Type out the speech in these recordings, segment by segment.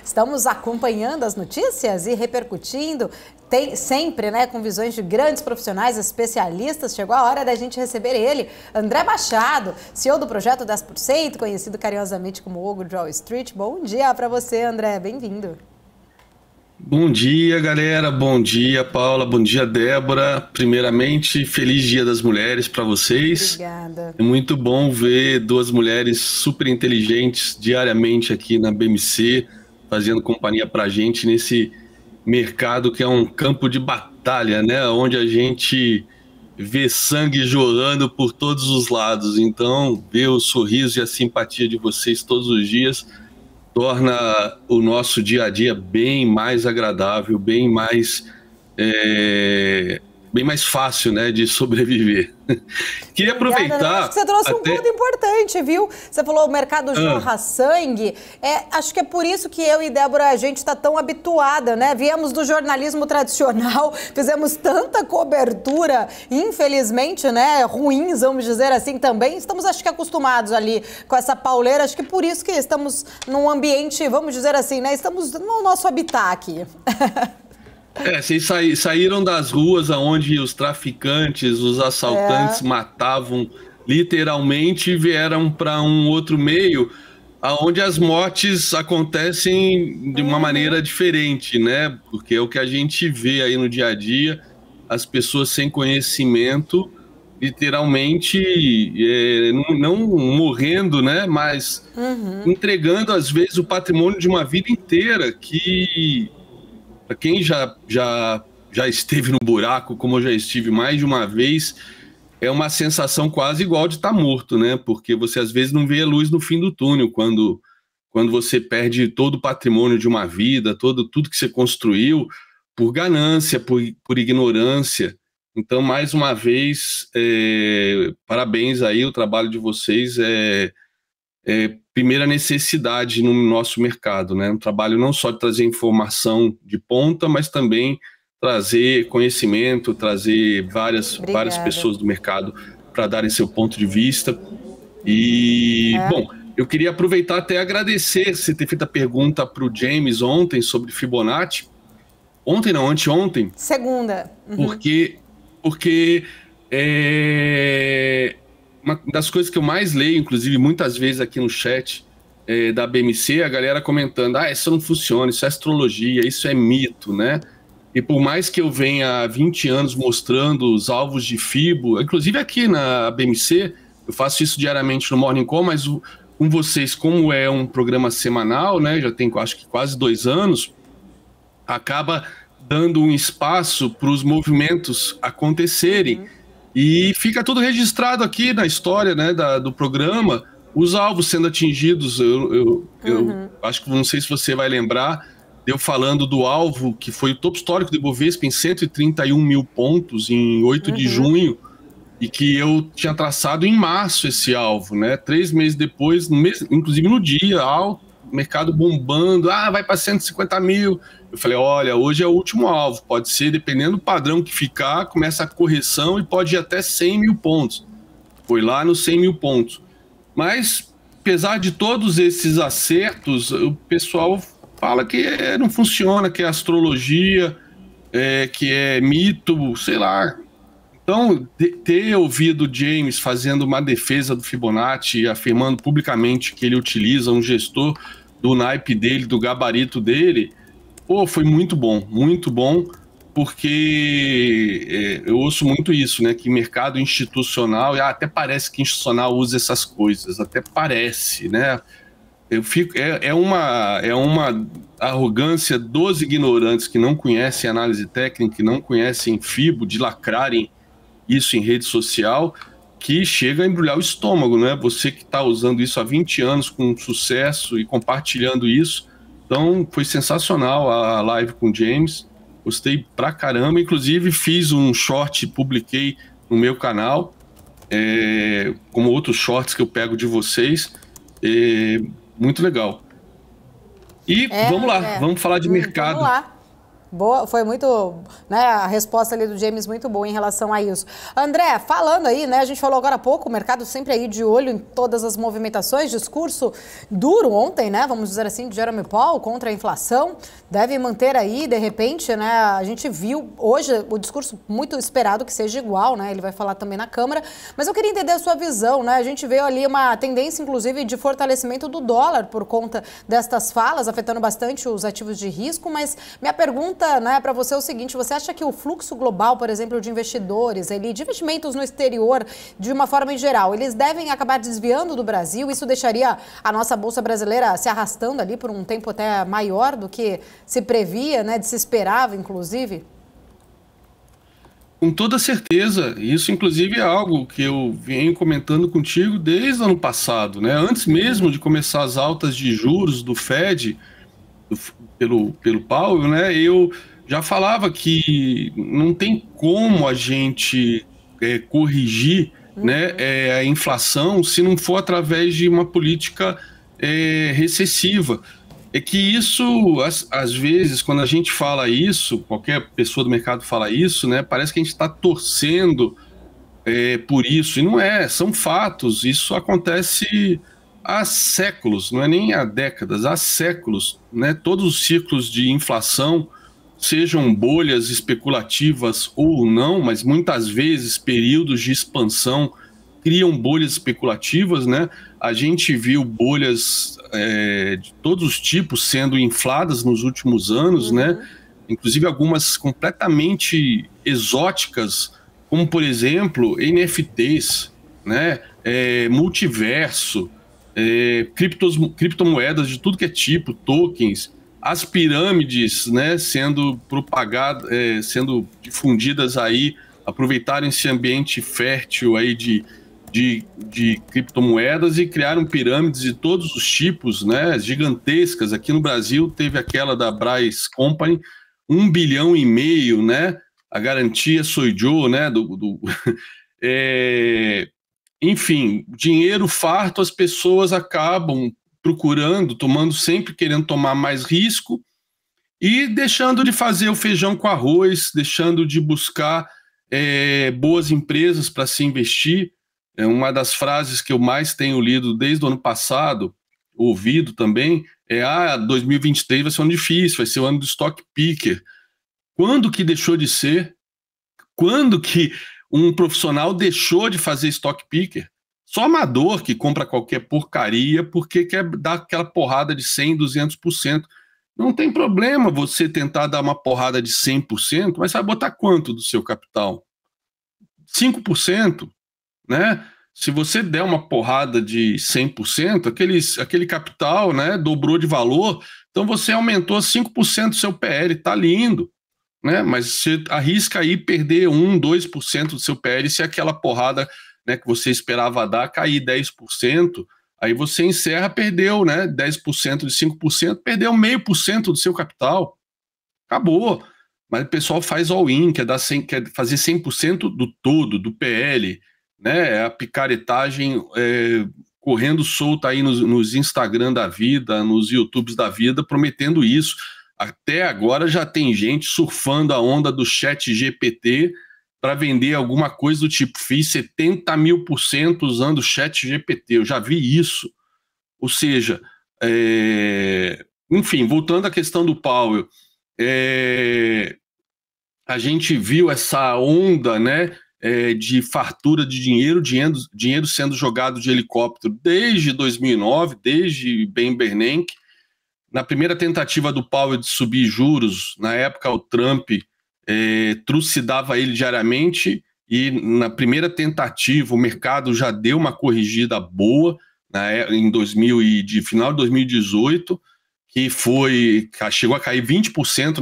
Estamos acompanhando as notícias e repercutindo, sempre, né, com visões de grandes profissionais, especialistas. Chegou a hora da gente receber ele, André Machado, CEO do Projeto 10%, conhecido carinhosamente como Ogro de Wall Street. Bom dia para você, André, bem-vindo. Bom dia, galera. Bom dia, Paula. Bom dia, Débora. Primeiramente, feliz Dia das Mulheres para vocês. Obrigada. É muito bom ver duas mulheres super inteligentes diariamente aqui na BMC, fazendo companhia para a gente nesse mercado que é um campo de batalha, né? Onde a gente vê sangue jorrando por todos os lados. Então, ver o sorriso e a simpatia de vocês todos os dias torna o nosso dia a dia bem mais agradável, bem mais fácil, né, de sobreviver. Queria aproveitar... Acho que você trouxe um ponto importante, viu? Você falou o mercado jorra sangue. Acho que é por isso que eu e Débora, a gente está tão habituada, né? Viemos do jornalismo tradicional, fizemos tanta cobertura, infelizmente, né, ruins, vamos dizer assim, também. Estamos, acho que, acostumados ali com essa pauleira. Acho que por isso que estamos num ambiente, vamos dizer assim, né? Estamos no nosso habitat aqui. Vocês saíram das ruas onde os traficantes, os assaltantes matavam literalmente e vieram para um outro meio, onde as mortes acontecem de uma maneira diferente, né? Porque é o que a gente vê aí no dia a dia, as pessoas sem conhecimento, literalmente não morrendo, né? Mas entregando, às vezes, o patrimônio de uma vida inteira que... Para quem já esteve no buraco, como eu já estive mais de uma vez, é uma sensação quase igual de estar morto, né? Porque você às vezes não vê a luz no fim do túnel, quando você perde todo o patrimônio de uma vida, tudo que você construiu, por ganância, por ignorância. Então, mais uma vez, parabéns aí, o trabalho de vocês é primeira necessidade no nosso mercado, né? Um trabalho não só de trazer informação de ponta, mas também trazer conhecimento, trazer várias pessoas do mercado para darem seu ponto de vista. E, bom, eu queria aproveitar até agradecer você ter feito a pergunta para o James ontem sobre Fibonacci. Ontem não, anteontem. Segunda. Porque uma das coisas que eu mais leio, inclusive muitas vezes aqui no chat da BMC, a galera comentando, isso não funciona, isso é astrologia, isso é mito, né? E por mais que eu venha há 20 anos mostrando os alvos de Fibo, inclusive aqui na BMC, eu faço isso diariamente no Morning Call, mas com vocês, como é um programa semanal, né? Já tem, acho que quase 2 anos, acaba dando um espaço para os movimentos acontecerem. E fica tudo registrado aqui na história, né, do programa, os alvos sendo atingidos. Eu acho que não sei se você vai lembrar, eu falando do alvo que foi o topo histórico do Ibovespa em 131 mil pontos em 8 de junho, e que eu tinha traçado em março esse alvo, né? 3 meses depois, inclusive no dia, mercado bombando, vai para 150 mil. Eu falei, olha, hoje é o último alvo, pode ser, dependendo do padrão que ficar, começa a correção e pode ir até 100 mil pontos. Foi lá nos 100 mil pontos. Mas, apesar de todos esses acertos, o pessoal fala que não funciona, que é astrologia, que é mito, sei lá. Então, ter ouvido o James fazendo uma defesa do Fibonacci, afirmando publicamente que ele utiliza um gestor do naipe dele, do gabarito dele, foi muito bom, porque eu ouço muito isso, né, que mercado institucional, e até parece que institucional usa essas coisas, até parece, né, é uma arrogância dos ignorantes que não conhecem análise técnica, que não conhecem Fibo, de lacrarem isso em rede social, que chega a embrulhar o estômago, né? Você que está usando isso há 20 anos com sucesso e compartilhando isso. Então, foi sensacional a live com o James. Gostei pra caramba. Inclusive, fiz um short, publiquei no meu canal, como outros shorts que eu pego de vocês. Muito legal. E vamos lá, vamos falar de mercado. Vamos lá. Boa, foi muito, né, a resposta ali do James muito boa em relação a isso. André, falando aí, né, a gente falou agora há pouco, o mercado sempre aí de olho em todas as movimentações, discurso duro ontem, né, vamos dizer assim, de Jerome Powell contra a inflação, deve manter aí, de repente, né, a gente viu hoje o discurso muito esperado que seja igual, né, ele vai falar também na Câmara, mas eu queria entender a sua visão, né, a gente vê ali uma tendência, inclusive, de fortalecimento do dólar por conta destas falas, afetando bastante os ativos de risco, mas minha pergunta, né, para você é o seguinte, você acha que o fluxo global, por exemplo, de investidores, de investimentos no exterior, de uma forma em geral, eles devem acabar desviando do Brasil? Isso deixaria a nossa Bolsa Brasileira se arrastando ali por um tempo até maior do que se previa, né, de se esperava, inclusive? Com toda certeza. Isso, inclusive, é algo que eu venho comentando contigo desde o ano passado, né? Antes mesmo de começar as altas de juros do Fed, pelo Powell, né? Eu já falava que não tem como a gente corrigir, né, a inflação se não for através de uma política recessiva. É que isso, às vezes, quando a gente fala isso, qualquer pessoa do mercado fala isso, né? Parece que a gente está torcendo por isso, e não é, são fatos. Isso acontece há séculos, não é nem há décadas, há séculos, né? Todos os ciclos de inflação, sejam bolhas especulativas ou não, mas muitas vezes períodos de expansão criam bolhas especulativas, né? A gente viu bolhas de todos os tipos sendo infladas nos últimos anos, né? Inclusive algumas completamente exóticas, como, por exemplo, NFTs, né? Multiverso, criptomoedas de tudo que é tipo, tokens, as pirâmides, né? Sendo propagadas, sendo difundidas aí, aproveitarem esse ambiente fértil aí de criptomoedas e criaram pirâmides de todos os tipos, né, gigantescas. Aqui no Brasil teve aquela da Braz Company, 1,5 bilhão, né, a garantia sou eu, né, enfim, dinheiro farto, as pessoas acabam procurando, sempre querendo tomar mais risco e deixando de fazer o feijão com arroz, deixando de buscar boas empresas para se investir. Uma das frases que eu mais tenho lido desde o ano passado, ouvido também, 2023 vai ser um ano difícil, vai ser o ano do stock picker. Quando que deixou de ser? Quando que um profissional deixou de fazer stock picker? Só amador que compra qualquer porcaria porque quer dar aquela porrada de 100%, 200%. Não tem problema você tentar dar uma porrada de 100%, mas vai botar quanto do seu capital? 5%. Né? Se você der uma porrada de 100%, aquele capital, né, dobrou de valor, então você aumentou 5% do seu PL, tá lindo, né? Mas você arrisca aí perder 1%, 2% do seu PL se aquela porrada, né, que você esperava dar cair 10%, aí você encerra, perdeu, né, 10% de 5%, perdeu 0,5% do seu capital, acabou. Mas o pessoal faz all-in, quer fazer 100% do todo, do PL, né, a picaretagem correndo solta aí nos Instagram da vida, nos YouTubes da vida, prometendo isso. Até agora já tem gente surfando a onda do ChatGPT para vender alguma coisa do tipo, fiz 70.000% usando o ChatGPT, eu já vi isso. Ou seja, enfim, voltando à questão do Powell, a gente viu essa onda, né, de fartura de dinheiro sendo jogado de helicóptero desde 2009, desde Ben Bernanke. Na primeira tentativa do Powell de subir juros, na época o Trump trucidava ele diariamente, e na primeira tentativa o mercado já deu uma corrigida boa, né, final de 2018, que chegou a cair 20%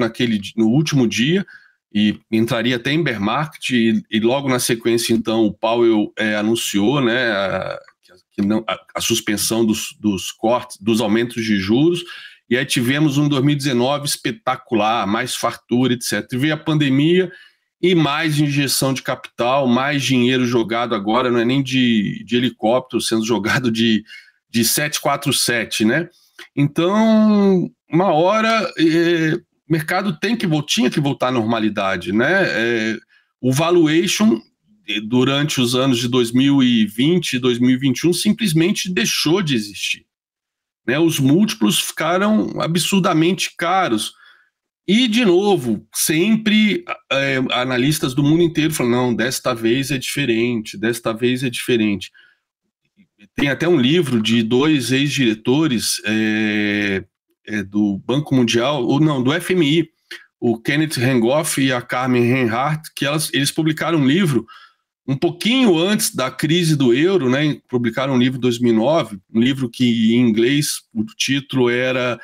no último dia, e entraria até em bear market, e logo na sequência, então, o Powell anunciou, né, a suspensão dos cortes, dos aumentos de juros, e aí tivemos um 2019 espetacular, mais fartura, etc. E veio a pandemia e mais injeção de capital, mais dinheiro jogado agora, não é nem de helicóptero, sendo jogado de 747, né? Então, uma hora o mercado tinha que voltar à normalidade, né? O valuation durante os anos de 2020 e 2021 simplesmente deixou de existir, né? Os múltiplos ficaram absurdamente caros. E, de novo, sempre analistas do mundo inteiro falam, não, desta vez é diferente, desta vez é diferente. Tem até um livro de 2 ex-diretores do Banco Mundial, ou não, do FMI, o Kenneth Hengoff e a Carmen Reinhardt, que eles publicaram um livro um pouquinho antes da crise do euro, né? Publicaram um livro em 2009, um livro que em inglês o título era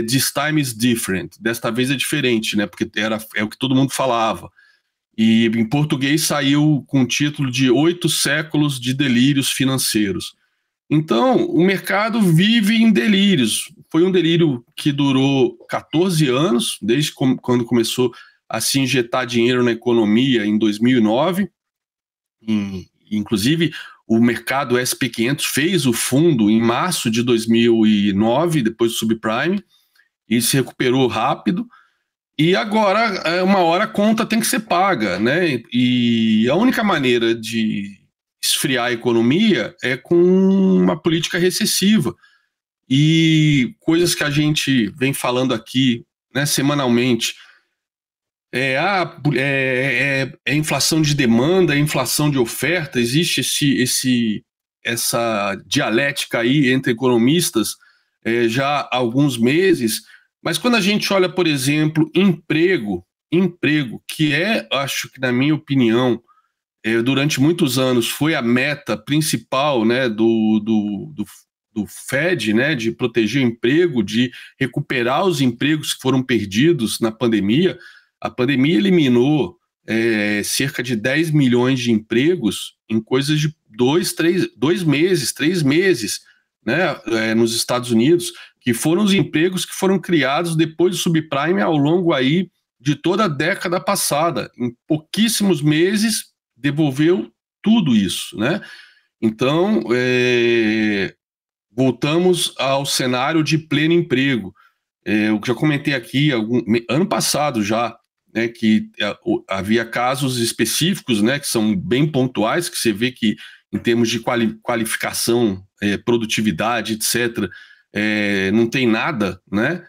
This Time is Different, desta vez é diferente, né? Porque é o que todo mundo falava. E em português saiu com o título de 8 séculos de delírios financeiros. Então, o mercado vive em delírios. Foi um delírio que durou 14 anos, desde quando começou a se injetar dinheiro na economia em 2009. Inclusive, o mercado SP500 fez o fundo em março de 2009, depois do subprime, e se recuperou rápido. E agora, uma hora a conta tem que ser paga, né? E a única maneira de esfriar a economia é com uma política recessiva. E coisas que a gente vem falando aqui, né, semanalmente, inflação de demanda, inflação de oferta, existe essa dialética aí entre economistas já há alguns meses, mas quando a gente olha, por exemplo, emprego, que acho que na minha opinião, durante muitos anos foi a meta principal, né, do Fed, né, de proteger o emprego, de recuperar os empregos que foram perdidos na pandemia. A pandemia eliminou cerca de 10 milhões de empregos em coisas de 3 meses, né, nos Estados Unidos, que foram os empregos que foram criados depois do subprime ao longo aí de toda a década passada. Em pouquíssimos meses devolveu tudo isso, né? Então, voltamos ao cenário de pleno emprego. Eu já comentei aqui ano passado já, né, que havia casos específicos, né, que são bem pontuais, que você vê que em termos de qualificação, produtividade, etc., não tem nada, né,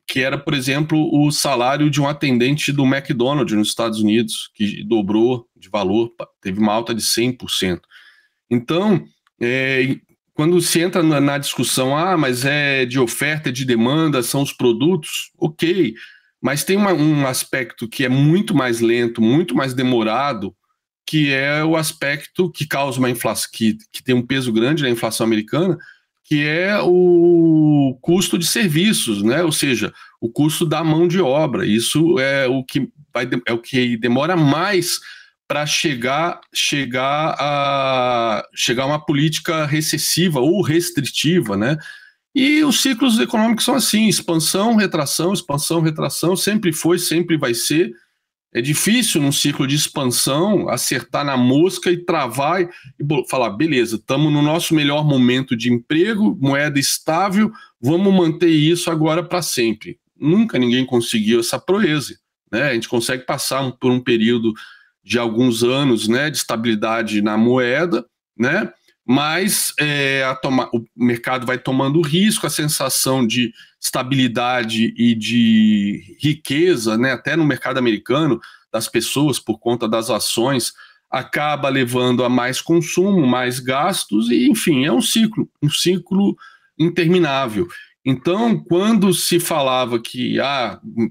que era, por exemplo, o salário de um atendente do McDonald's nos Estados Unidos, que dobrou de valor, teve uma alta de 100%. Então, quando se entra na discussão, mas é de oferta, de demanda, são os produtos, ok, mas tem um aspecto que é muito mais lento, muito mais demorado, que é o aspecto que causa uma inflação, que tem um peso grande na inflação americana, que é o custo de serviços, né? Ou seja, o custo da mão de obra. Isso é o que demora mais para chegar a uma política recessiva ou restritiva, né? E os ciclos econômicos são assim: expansão, retração, sempre foi, sempre vai ser. É difícil num ciclo de expansão acertar na mosca e travar e falar, beleza, estamos no nosso melhor momento de emprego, moeda estável, vamos manter isso agora para sempre. Nunca ninguém conseguiu essa proeza, né? A gente consegue passar por um período de alguns anos, né, de estabilidade na moeda, né? Mas o mercado vai tomando risco, a sensação de estabilidade e de riqueza, né, até no mercado americano, das pessoas, por conta das ações, acaba levando a mais consumo, mais gastos, e, enfim, é um ciclo interminável. Então, quando se falava que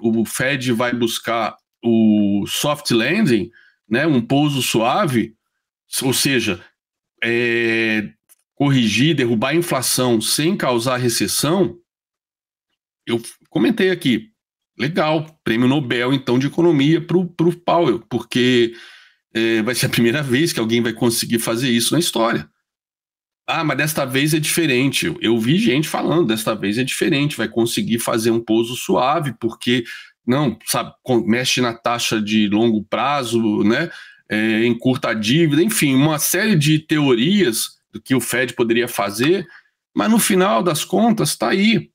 o Fed vai buscar o soft landing, né, um pouso suave, ou seja, corrigir, derrubar a inflação sem causar recessão, eu comentei aqui, legal, prêmio Nobel, então, de economia para o Powell, porque vai ser a primeira vez que alguém vai conseguir fazer isso na história. Mas desta vez é diferente. Eu vi gente falando, desta vez é diferente, vai conseguir fazer um pouso suave, porque, não, sabe, mexe na taxa de longo prazo, né, encurta a dívida, enfim, uma série de teorias do que o Fed poderia fazer, mas no final das contas está aí,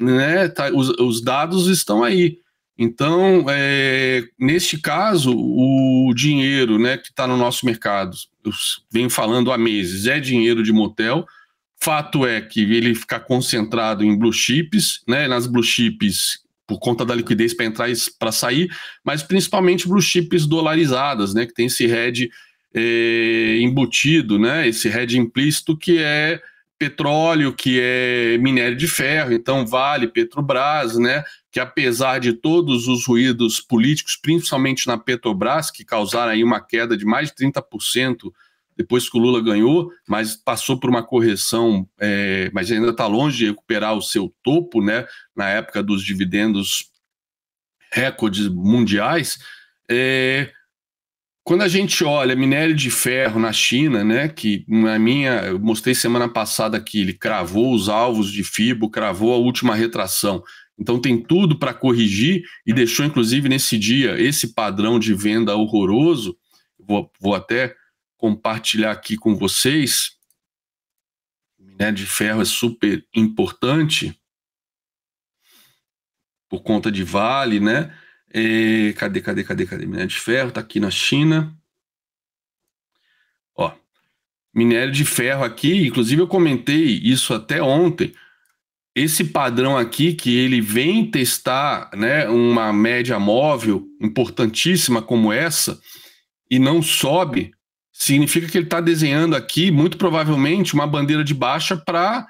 né? Os dados estão aí. Então, neste caso, o dinheiro, né, que está no nosso mercado, eu venho falando há meses, é dinheiro de motel. Fato é que ele fica concentrado em blue chips, né, nas blue chips por conta da liquidez para entrar e para sair, mas principalmente blue chips dolarizadas, né, que tem esse hedge embutido, né, esse hedge implícito que é petróleo, que é minério de ferro, então Vale, Petrobras, né, que apesar de todos os ruídos políticos, principalmente na Petrobras, que causaram aí uma queda de mais de 30% depois que o Lula ganhou, mas passou por uma correção, mas ainda está longe de recuperar o seu topo, né, na época dos dividendos recordes mundiais. Quando a gente olha minério de ferro na China, né, que eu mostrei semana passada que ele cravou os alvos de FIBO, cravou a última retração. Então tem tudo para corrigir e deixou, inclusive, nesse dia, esse padrão de venda horroroso. Vou até compartilhar aqui com vocês. O minério de ferro é super importante por conta de Vale, né? Cadê? Minério de ferro está aqui na China. Ó, minério de ferro aqui, inclusive eu comentei isso até ontem. Esse padrão aqui que ele vem testar, né, uma média móvel importantíssima como essa e não sobe, significa que ele está desenhando aqui muito provavelmente uma bandeira de baixa para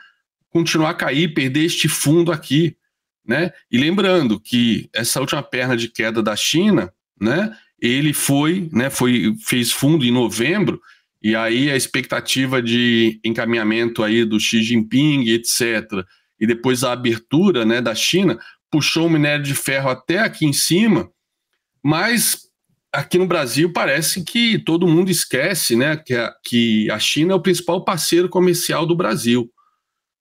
continuar a cair, perder este fundo aqui. Né? E lembrando que essa última perna de queda da China, né, ele fez fundo em novembro, e aí a expectativa de encaminhamento aí do Xi Jinping, etc., e depois a abertura, né, da China, puxou o minério de ferro até aqui em cima, mas aqui no Brasil parece que todo mundo esquece, né, que a China é o principal parceiro comercial do Brasil,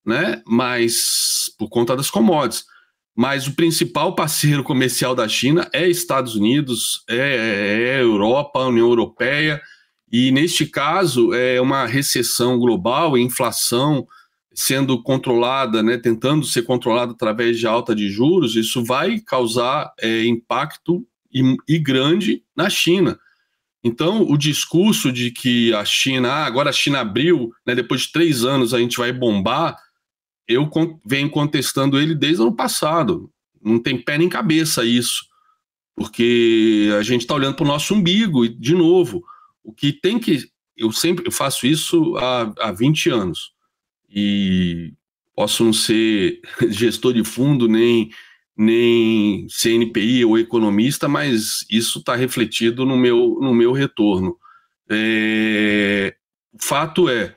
né, mas por conta das commodities. Mas o principal parceiro comercial da China é Estados Unidos, é Europa, União Europeia, e neste caso é uma recessão global, inflação sendo controlada, né, tentando ser controlada através de alta de juros. Isso vai causar impacto e grande na China. Então, o discurso de que a China, agora a China abriu, né, depois de 3 anos a gente vai bombar, eu venho contestando ele desde o ano passado. Não tem pé nem cabeça isso, porque a gente está olhando para o nosso umbigo, e, de novo, o que tem que... Eu faço isso há 20 anos, e posso não ser gestor de fundo, nem CNPI ou economista, mas isso está refletido no meu retorno. O fato é,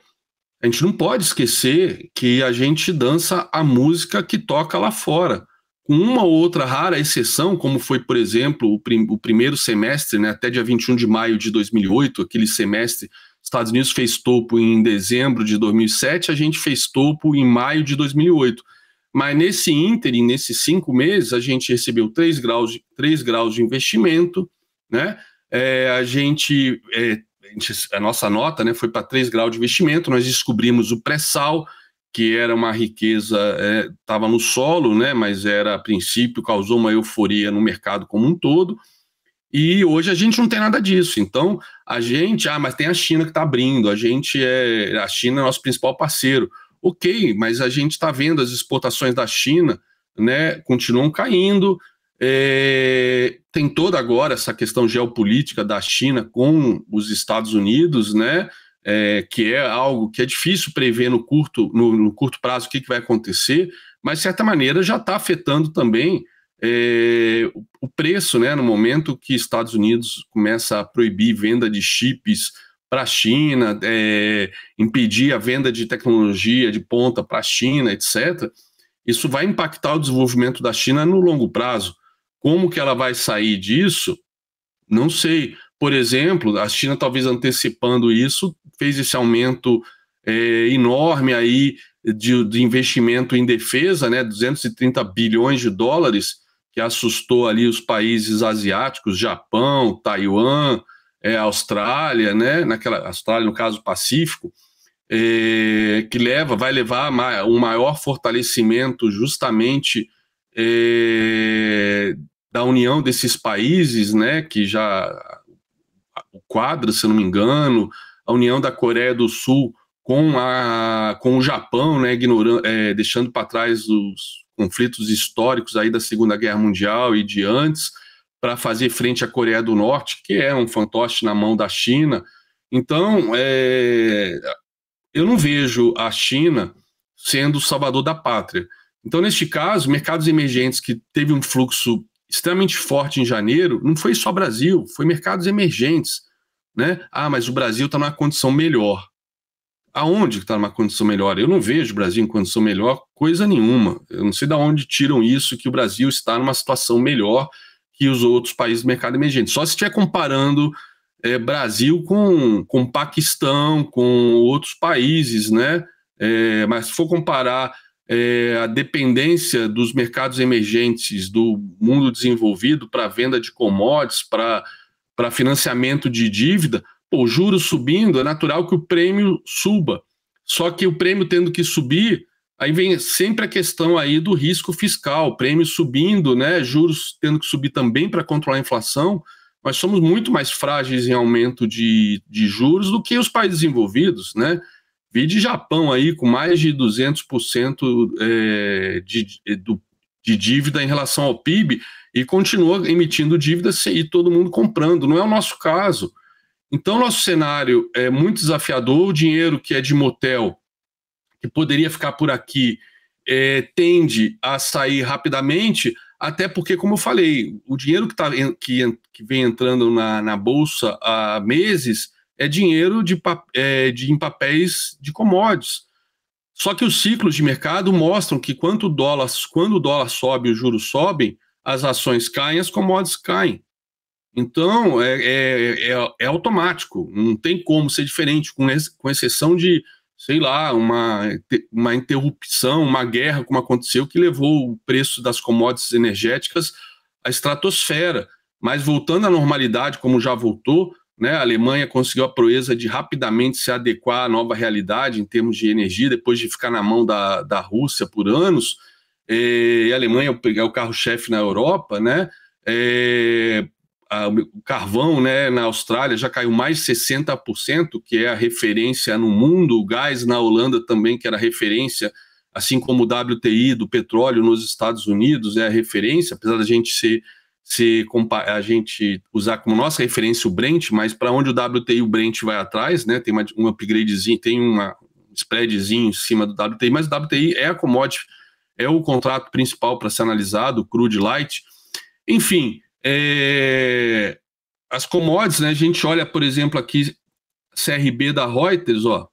a gente não pode esquecer que a gente dança a música que toca lá fora, com uma ou outra rara exceção, como foi, por exemplo, o primeiro semestre, né, até dia 21 de maio de 2008, aquele semestre, Estados Unidos fez topo em dezembro de 2007, a gente fez topo em maio de 2008. Mas nesse ínterim, nesses 5 meses, a gente recebeu 3 graus de investimento, né? A nossa nota, né, foi para 3 graus de investimento. Nós descobrimos o pré-sal, que era uma riqueza, estava no solo, né, mas a princípio causou uma euforia no mercado como um todo, e hoje a gente não tem nada disso. Então mas tem a China que está abrindo, a China é nosso principal parceiro. Ok, mas a gente está vendo as exportações da China, né, continuam caindo. Tem toda agora essa questão geopolítica da China com os Estados Unidos, né, que é algo que é difícil prever no curto prazo o que vai acontecer, mas de certa maneira já está afetando também o preço, né, no momento que Estados Unidos começa a proibir venda de chips para a China, impedir a venda de tecnologia de ponta para a China, etc. Isso vai impactar o desenvolvimento da China no longo prazo. Como que ela vai sair disso? Não sei. Por exemplo, a China, talvez antecipando isso, fez esse aumento enorme aí de investimento em defesa, né, 230 bilhões de dólares, que assustou ali os países asiáticos, Japão, Taiwan, Austrália, né, Austrália, no caso, Pacífico, que vai levar um maior fortalecimento justamente da união desses países, né, que já o Quadro, se eu não me engano, a união da Coreia do Sul com o Japão, né, deixando para trás os conflitos históricos aí da Segunda Guerra Mundial e de antes, para fazer frente à Coreia do Norte, que é um fantoche na mão da China. Então, eu não vejo a China sendo o salvador da pátria. Então, neste caso, mercados emergentes que teve um fluxo extremamente forte em janeiro, não foi só Brasil, foi mercados emergentes, né? Ah, mas o Brasil está numa condição melhor. Aonde está numa condição melhor? Eu não vejo o Brasil em condição melhor, coisa nenhuma. Eu não sei de onde tiram isso, que o Brasil está numa situação melhor que os outros países do mercado emergente. Só se estiver comparando Brasil com Paquistão, com outros países, né? Mas se for comparar a dependência dos mercados emergentes do mundo desenvolvido para venda de commodities, para financiamento de dívida, o juros subindo, é natural que o prêmio suba. Só que o prêmio tendo que subir, aí vem sempre a questão aí do risco fiscal, prêmio subindo, né, juros tendo que subir também para controlar a inflação. Nós somos muito mais frágeis em aumento de juros do que os países desenvolvidos, né? Vide Japão aí com mais de 200% de dívida em relação ao PIB e continua emitindo dívidas e todo mundo comprando. Não é o nosso caso. Então, nosso cenário é muito desafiador. O dinheiro que é de motel, que poderia ficar por aqui, tende a sair rapidamente, até porque, como eu falei, o dinheiro que vem entrando na Bolsa há meses é dinheiro em papéis de commodities. Só que os ciclos de mercado mostram que quando o dólar sobe e os juros sobem, as ações caem, as commodities caem. Então, é automático, não tem como ser diferente, com exceção de, sei lá, uma interrupção, uma guerra, como aconteceu, que levou o preço das commodities energéticas à estratosfera. Mas voltando à normalidade, como já voltou, né, a Alemanha conseguiu a proeza de rapidamente se adequar à nova realidade em termos de energia, depois de ficar na mão da Rússia por anos. E a Alemanha é o carro-chefe na Europa, né? O carvão, né, na Austrália já caiu mais de 60%, que é a referência no mundo. O gás na Holanda também, que era referência, assim como o WTI do petróleo nos Estados Unidos é a referência, apesar da gente a gente usar como nossa referência o Brent, mas para onde o WTI e o Brent vai atrás, né, tem um upgradezinho, tem um spreadzinho em cima do WTI, mas o WTI é a commodity, é o contrato principal para ser analisado, o crude light. Enfim, as commodities, né, a gente olha, por exemplo, aqui CRB da Reuters, ó.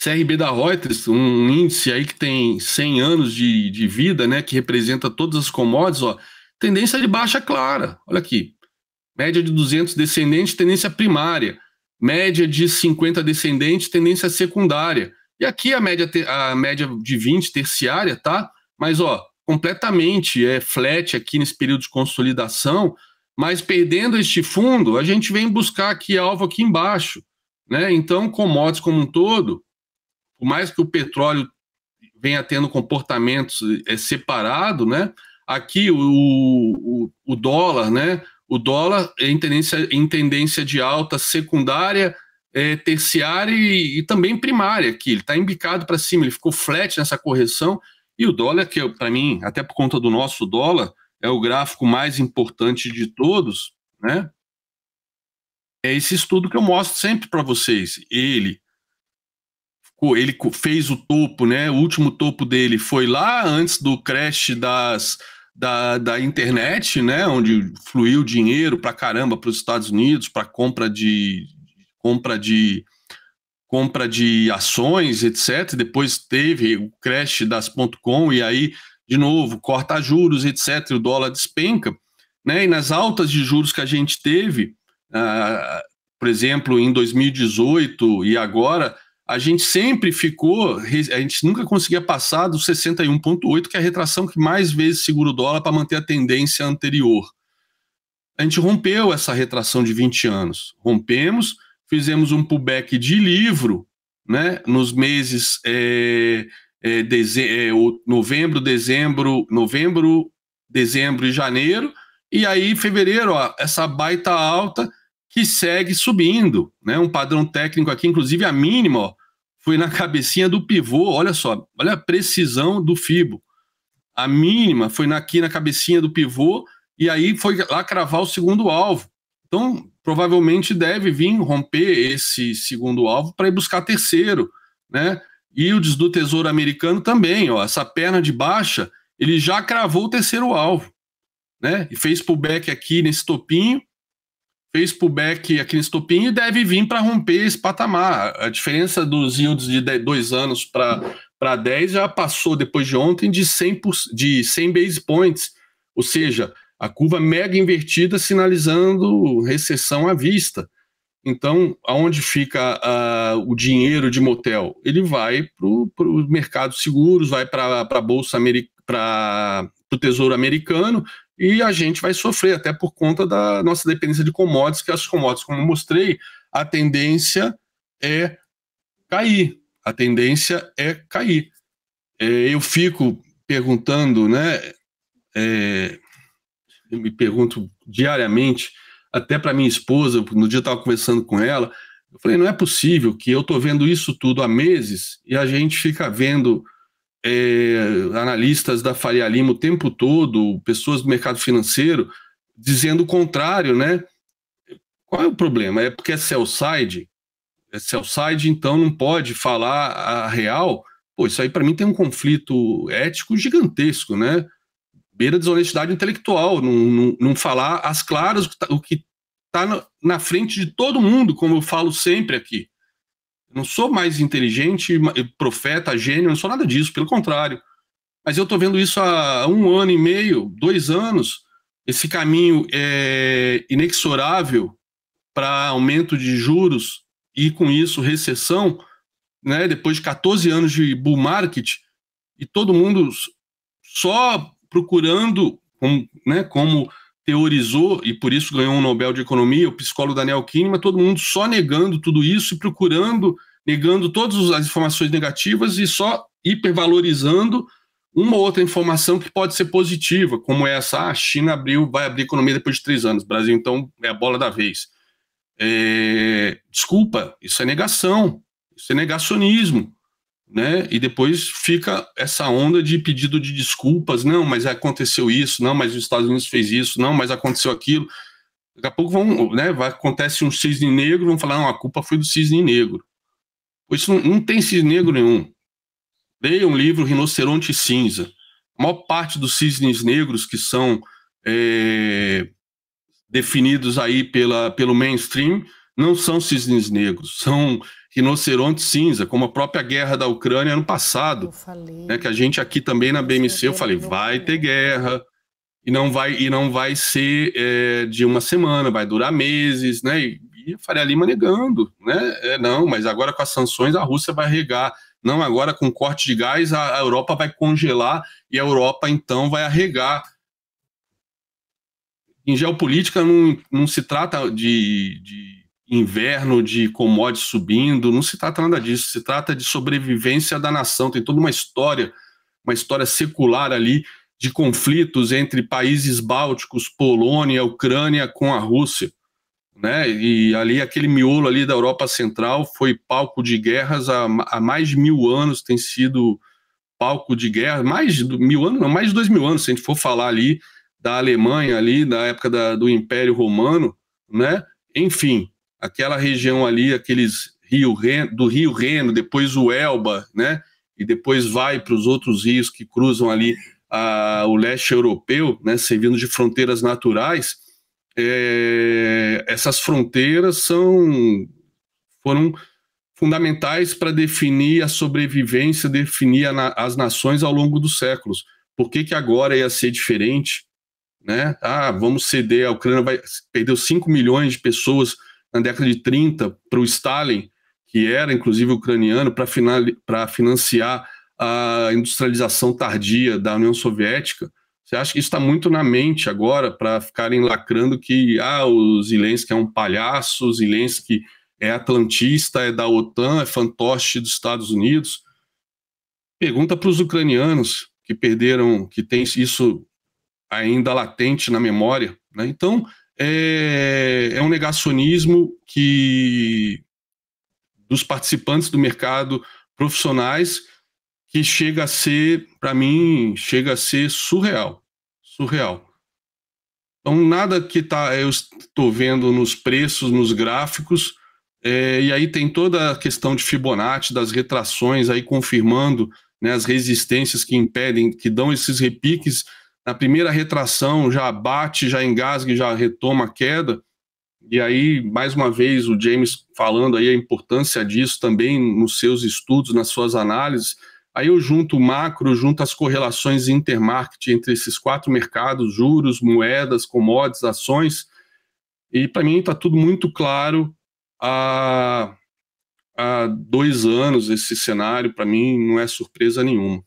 CRB da Reuters, um índice aí que tem 100 anos de vida, né, que representa todas as commodities, ó, tendência de baixa clara, olha aqui, média de 200 descendentes, tendência primária, média de 50 descendentes, tendência secundária, e aqui a média de 20 terciária, tá, mas ó, completamente flat aqui nesse período de consolidação, mas perdendo este fundo, a gente vem buscar aqui alvo aqui embaixo, né, então commodities como um todo, por mais que o petróleo venha tendo comportamentos separado, né? Aqui o dólar, né? O dólar em tendência de alta secundária, terciária e também primária aqui. Ele está embicado para cima, ele ficou flat nessa correção. E o dólar, que para mim, até por conta do nosso dólar, é o gráfico mais importante de todos, né? É esse estudo que eu mostro sempre para vocês. Ele fez o topo, né? O último topo dele foi lá antes do crash da internet, né? Onde fluiu dinheiro para caramba para os Estados Unidos para compra de ações, etc. Depois teve o crash das .com e aí de novo corta juros, etc. O dólar despenca, né? E nas altas de juros que a gente teve, por exemplo, em 2018 e agora, a gente sempre a gente nunca conseguia passar do 61,8, que é a retração que mais vezes segura o dólar para manter a tendência anterior. A gente rompeu essa retração de 20 anos. Rompemos, fizemos um pullback de livro, né, nos meses novembro, dezembro e janeiro, e aí fevereiro, ó, essa baita alta que segue subindo, né? Um padrão técnico aqui, inclusive a mínima, ó, foi na cabecinha do pivô, olha só, olha a precisão do Fibo. A mínima foi aqui na cabecinha do pivô, e aí foi lá cravar o segundo alvo. Então, provavelmente deve vir romper esse segundo alvo para ir buscar terceiro, né? E o do Tesouro Americano também, ó, essa perna de baixa, ele já cravou o terceiro alvo, né? E fez pullback aqui nesse topinho, e deve vir para romper esse patamar. A diferença dos yields de 2 anos para 10 já passou, depois de ontem, de 100 base points, ou seja, a curva mega invertida sinalizando recessão à vista. Então, aonde fica o dinheiro de motel? Ele vai para o mercado seguros, vai para a Bolsa para o Tesouro Americano, e a gente vai sofrer, até por conta da nossa dependência de commodities, que as commodities, como eu mostrei, a tendência é cair. A tendência é cair. Eu fico perguntando, né? Eu me pergunto diariamente, até para minha esposa, no dia eu estava conversando com ela, eu falei, não é possível que eu estou vendo isso tudo há meses e a gente fica vendo analistas da Faria Lima o tempo todo, pessoas do mercado financeiro, dizendo o contrário, né? Qual é o problema? É porque é sell side, então não pode falar a real? Pô, isso aí para mim tem um conflito ético gigantesco, né? Beira desonestidade intelectual, não falar às claras o que está na frente de todo mundo, como eu falo sempre aqui. Não sou mais inteligente, profeta, gênio, não sou nada disso, pelo contrário. Mas eu estou vendo isso há 1 ano e meio, 2 anos, esse caminho é inexorável para aumento de juros e, com isso, recessão, né, depois de 14 anos de bull market, e todo mundo só procurando, como teorizou, e por isso ganhou um Nobel de Economia, o psicólogo Daniel Kahneman, todo mundo só negando tudo isso e procurando, negando todas as informações negativas e só hipervalorizando uma ou outra informação que pode ser positiva, como essa, a China vai abrir economia depois de 3 anos, o Brasil então é a bola da vez. Desculpa, isso é negação, isso é negacionismo, né? E depois fica essa onda de pedido de desculpas, não, mas aconteceu isso, não, mas os Estados Unidos fez isso, não, mas aconteceu aquilo. Daqui a pouco acontece um cisne negro, vão falar, não, a culpa foi do cisne negro. Pois não tem cisne negro nenhum. Leia um livro, Rinoceronte Cinza. A maior parte dos cisnes negros que são definidos aí pelo mainstream não são cisnes negros, são rinoceronte cinza, como a própria guerra da Ucrânia ano passado, né, que a gente aqui também na BMC, eu falei, vai ter guerra, e não vai ser de uma semana, vai durar meses, né, e a Faria Lima negando, né, não, mas agora com as sanções a Rússia vai regar, não, agora com corte de gás a Europa vai congelar e a Europa então vai arregar. Em geopolítica não se trata de inverno, de commodities subindo, não se trata nada disso, se trata de sobrevivência da nação, tem toda uma história secular ali de conflitos entre países bálticos, Polônia, Ucrânia com a Rússia, né? E ali aquele miolo ali da Europa Central foi palco de guerras há mais de 1000 anos, tem sido palco de guerra, mais de 1000 anos, não, mais de 2000 anos, se a gente for falar ali da Alemanha, ali da época do Império Romano, né? Enfim, aquela região ali, aqueles do Rio Reno, depois o Elba, né? E depois vai para os outros rios que cruzam ali o leste europeu, né? Servindo de fronteiras naturais. Essas fronteiras foram fundamentais para definir a sobrevivência, definir as nações ao longo dos séculos. Por que agora ia ser diferente? Né? Vamos ceder, a Ucrânia perdeu 5 milhões de pessoas na década de 30 para o Stalin, que era inclusive ucraniano, para financiar a industrialização tardia da União Soviética. Você acha que isso está muito na mente agora, para ficarem lacrando que o Zelensky é um palhaço, o Zelensky é atlantista, é da OTAN, é fantoche dos Estados Unidos? Pergunta para os ucranianos que perderam, que tem isso ainda latente na memória, né? Então, é um negacionismo dos participantes do mercado profissionais que chega a ser, para mim, chega a ser surreal. Então, nada que eu estou vendo nos preços, nos gráficos, e aí tem toda a questão de Fibonacci, das retrações, aí confirmando, né, as resistências que impedem, que dão esses repiques. Na primeira retração já bate, já engasga e já retoma a queda. E aí, mais uma vez, o James falando aí a importância disso também nos seus estudos, nas suas análises. Aí eu junto o macro, junto as correlações intermarket entre esses 4 mercados, juros, moedas, commodities, ações, e para mim está tudo muito claro. Há 2 anos esse cenário, para mim, não é surpresa nenhuma.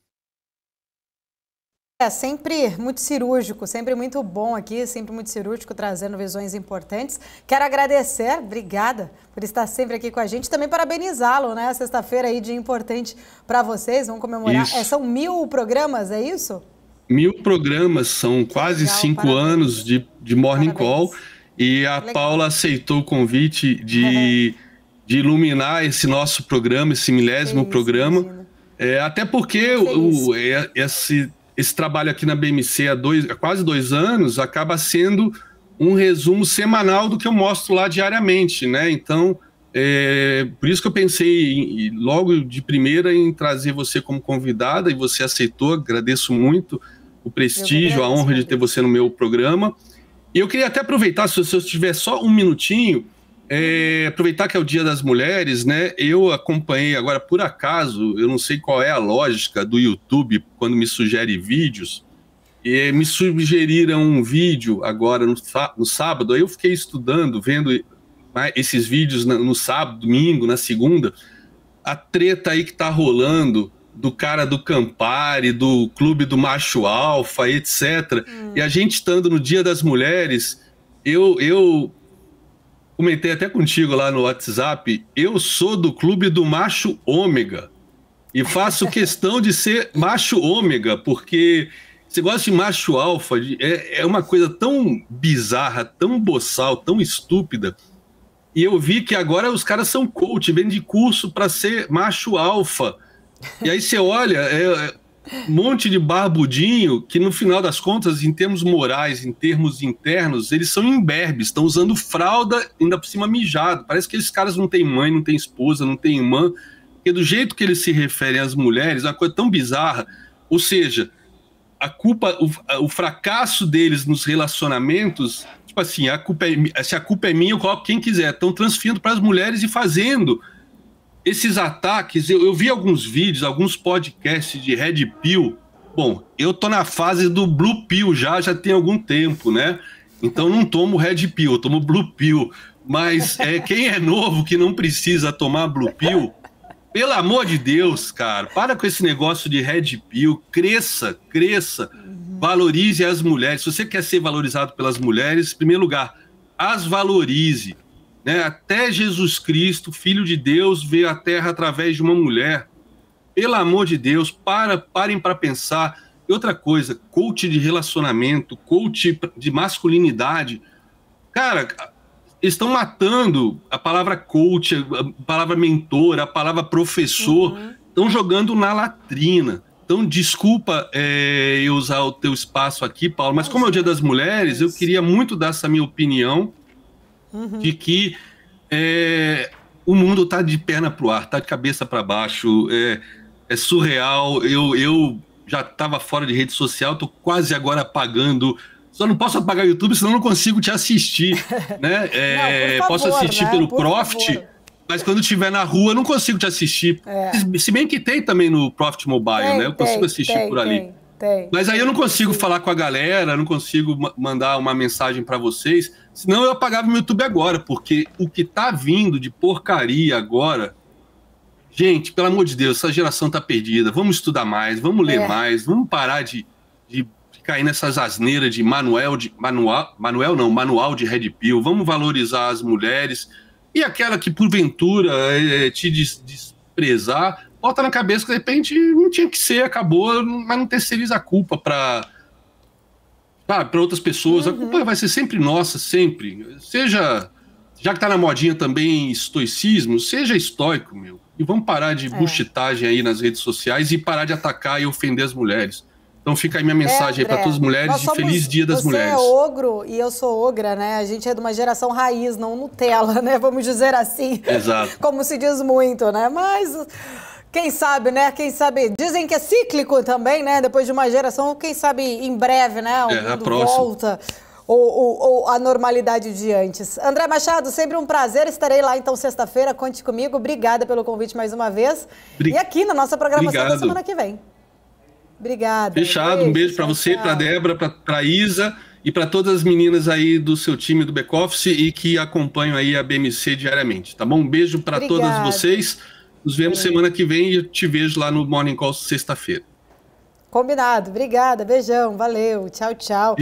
É sempre muito cirúrgico, sempre muito bom aqui, sempre muito cirúrgico, trazendo visões importantes. Quero agradecer, obrigada por estar sempre aqui com a gente, também parabenizá-lo, né? Sexta-feira aí, dia importante para vocês, vão comemorar. São 1000 programas, é isso? 1000 programas, são quase 5 anos de Morning Call, e a Paula aceitou o convite de iluminar esse nosso programa, esse 1000º programa, até porque esse trabalho aqui na BMC há quase 2 anos acaba sendo um resumo semanal do que eu mostro lá diariamente, né? Então, por isso que eu pensei logo de primeira em trazer você como convidada, e você aceitou. Agradeço muito o prestígio, a honra de ter você no meu programa. E eu queria até aproveitar, se eu tiver só um minutinho, aproveitar que é o Dia das Mulheres, né? Eu acompanhei agora, por acaso, eu não sei qual é a lógica do YouTube quando me sugere vídeos, e me sugeriram um vídeo agora no sábado. Aí eu fiquei estudando, vendo esses vídeos no sábado, domingo, na segunda, a treta aí que tá rolando do cara do Campari, do clube do macho alfa, etc. E a gente estando no Dia das Mulheres, eu comentei até contigo lá no WhatsApp, eu sou do clube do macho ômega e faço questão de ser macho ômega, porque esse negócio de macho alfa é uma coisa tão bizarra, tão boçal, tão estúpida. E eu vi que agora os caras são coach, vendem curso para ser macho alfa. E aí você olha, um monte de barbudinho que, no final das contas, em termos morais, em termos internos, eles são imberbes, estão usando fralda, ainda por cima mijado. Parece que esses caras não têm mãe, não têm esposa, não têm irmã, porque do jeito que eles se referem às mulheres, é uma coisa tão bizarra. Ou seja, a culpa, o fracasso deles nos relacionamentos, tipo assim, se a culpa é minha, eu coloco quem quiser. Estão transferindo para as mulheres e fazendo esses ataques. Eu vi alguns vídeos, alguns podcasts de Red Pill. Bom, eu tô na fase do Blue Pill já tem algum tempo, né? Então não tomo Red Pill, eu tomo Blue Pill. Mas quem é novo que não precisa tomar Blue Pill, pelo amor de Deus, cara, para com esse negócio de Red Pill, cresça, valorize as mulheres. Se você quer ser valorizado pelas mulheres, em primeiro lugar, as valorize. Né? Até Jesus Cristo, Filho de Deus, veio à Terra através de uma mulher. Pelo amor de Deus, parem para pensar. E outra coisa, coach de relacionamento, coach de masculinidade. Cara, estão matando a palavra coach, a palavra mentor, a palavra professor. Estão jogando na latrina. Então, desculpa eu usar o teu espaço aqui, Paulo, mas como é o Dia das Mulheres, eu queria muito dar essa minha opinião de que o mundo está de perna para o ar, está de cabeça para baixo, é surreal. Eu já estava fora de rede social, estou quase agora apagando. Só não posso apagar o YouTube, senão não consigo te assistir. Né? Não, posso assistir pelo Profit, mas quando estiver na rua, não consigo te assistir. Se bem que tem também no Profit Mobile, né? Eu consigo assistir por ali. Mas aí eu não consigo falar com a galera, não consigo mandar uma mensagem para vocês, senão eu apagava meu YouTube agora, porque o que tá vindo de porcaria agora, gente, pelo amor de Deus, essa geração tá perdida. Vamos estudar mais, vamos ler mais, vamos parar de cair nessas asneiras de manual de Red Pill. Vamos valorizar as mulheres, e aquela que porventura te desprezar, bota na cabeça que de repente não tinha que ser, acabou, mas não terceiriza a culpa para outras pessoas. A culpa vai ser sempre nossa, sempre. Seja, já que tá na modinha também estoicismo, seja estoico, meu. E vamos parar de buchitagem aí nas redes sociais e parar de atacar e ofender as mulheres. Então fica aí minha mensagem aí para todas as mulheres de Feliz Dia das Mulheres. Você é ogro e eu sou ogra, né? A gente é de uma geração raiz, não Nutella, né? Vamos dizer assim. Exato. Como se diz muito, né? Mas quem sabe, né? Quem sabe. Dizem que é cíclico também, né? Depois de uma geração, quem sabe em breve, né? O mundo volta. Ou a normalidade de antes. André Machado, sempre um prazer. Estarei lá então sexta-feira. Conte comigo. Obrigada pelo convite mais uma vez. E aqui na nossa programação da semana que vem. Obrigada. Fechado. Um beijo para você, para a Débora, para a Isa e para todas as meninas aí do seu time do back-office e que acompanham aí a BMC diariamente, tá bom? Um beijo para todas vocês. Nos vemos semana que vem e eu te vejo lá no Morning Call sexta-feira. Combinado. Obrigada. Beijão. Valeu. Tchau, tchau.